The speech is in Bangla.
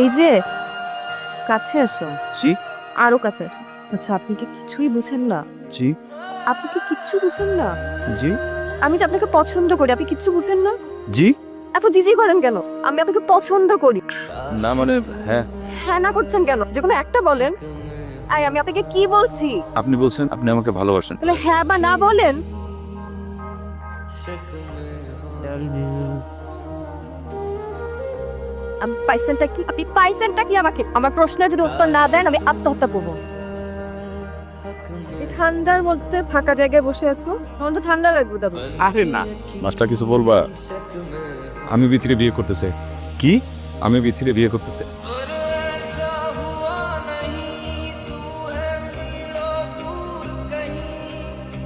এই যে কাছে আসো, জি আরো কাছে আসো। আচ্ছা, আপনি কি কিছুই বুঝেন না? জি আপনি কি কিচ্ছু বুঝেন না? জি আমি যে আপনাকে পছন্দ করি, আপনি কিচ্ছু বুঝেন না? জি এত জিজি করেন কেন? আমি আপনাকে পছন্দ করি। না মানে হ্যাঁ হ্যাঁ না করছেন কেন? যেকোনো একটা বলেন। আমি আপনাকে কি বলছি? আপনি বলছেন আপনি আমাকে ভালোবাসেন। তাহলে হ্যাঁ বা না বলেন। আমি পাইছেনটা কি? আপনি পাইছেনটা কি আমাকে? আমার প্রশ্নের যদি উত্তর না দেন আমি আত্মহত্যা করবো। এই ঠান্ডার মধ্যে ফাঁকা জায়গায় বসে আছো, আমার তো ঠান্ডা লাগবে দাদু। আরে না মাস্টার কিছু বলবা? আমি বিথিরে বিয়ে করতেছে। কি? আমি বিথিরে বিয়ে করতেছে।